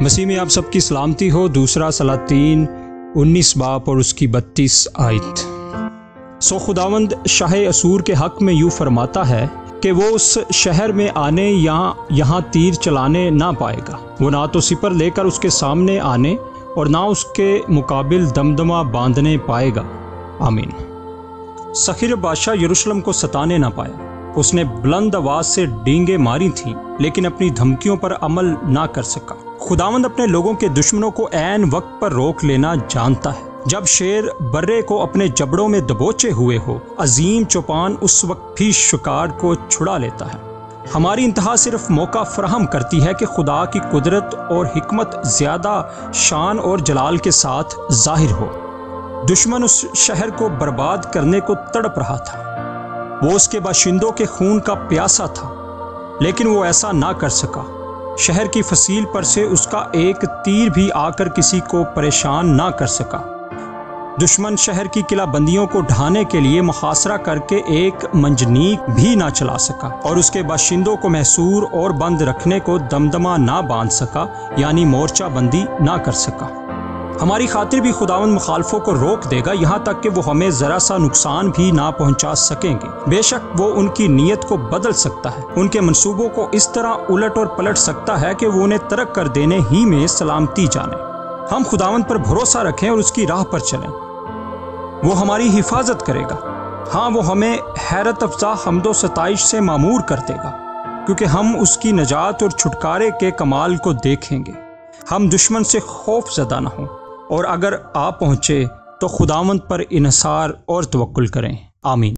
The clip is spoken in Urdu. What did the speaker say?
مسیح میں آپ سب کی سلامتی ہو۔ دوسرا سلاطین 19 باب اور اس کی 32 آیت۔ خداوند شاہ اسور کے حق میں یوں فرماتا ہے کہ وہ اس شہر میں آنے یا یہاں تیر چلانے نہ پائے گا، وہ نہ تو سپر لے کر اس کے سامنے آنے اور نہ اس کے مقابل دمدمہ باندھنے پائے گا۔ آمین۔ سخر بادشاہ یروشلم کو ستانے نہ پایا۔ اس نے بلند آواز سے ڈینگیں ماری تھیں لیکن اپنی دھمکیوں پر عمل نہ کر سکا۔ خداوند اپنے لوگوں کے دشمنوں کو عین وقت پر روک لینا جانتا ہے۔ جب شیر برے کو اپنے جبڑوں میں دبوچے ہوئے ہو، عظیم چوپان اس وقت بھی شکار کو چھڑا لیتا ہے۔ ہماری انتہا صرف موقع فراہم کرتی ہے کہ خدا کی قدرت اور حکمت زیادہ شان اور جلال کے ساتھ ظاہر ہو۔ دشمن اس شہر کو برباد کرنے کو تڑپ رہا تھا۔ وہ اس کے باشندوں کے خون کا پیاسا تھا، لیکن وہ ایسا نہ کر سکا۔ شہر کی فصیل پر سے اس کا ایک تیر بھی آ کر کسی کو پریشان نہ کر سکا۔ دشمن شہر کی قلعہ بندیوں کو ڈھانے کے لیے محاصرہ کر کے ایک منجنیق بھی نہ چلا سکا، اور اس کے باشندوں کو محصور اور بند رکھنے کو دمدمہ نہ باندھ سکا، یعنی مورچہ بندی نہ کر سکا۔ ہماری خاطر بھی خداوند مخالفوں کو روک دے گا، یہاں تک کہ وہ ہمیں ذرا سا نقصان بھی نہ پہنچا سکیں گے۔ بے شک وہ ان کی نیت کو بدل سکتا ہے، ان کے منصوبوں کو اس طرح الٹ اور پلٹ سکتا ہے کہ وہ انہیں ترک کر دینے ہی میں سلامتی جانے۔ ہم خداوند پر بھروسہ رکھیں اور اس کی راہ پر چلیں، وہ ہماری حفاظت کرے گا۔ ہاں، وہ ہمیں حیرت افزا حمد و ستائش سے معمور کر دے گا، کیونکہ ہم اس کی نجات اور چھٹکارے کے کمال کو دیکھیں گے۔ ہم دشمن سے خوف زدہ نہ ہوں، اور اگر آپ پہنچے تو خداوند پر انحصار اور توکل کریں۔ آمین۔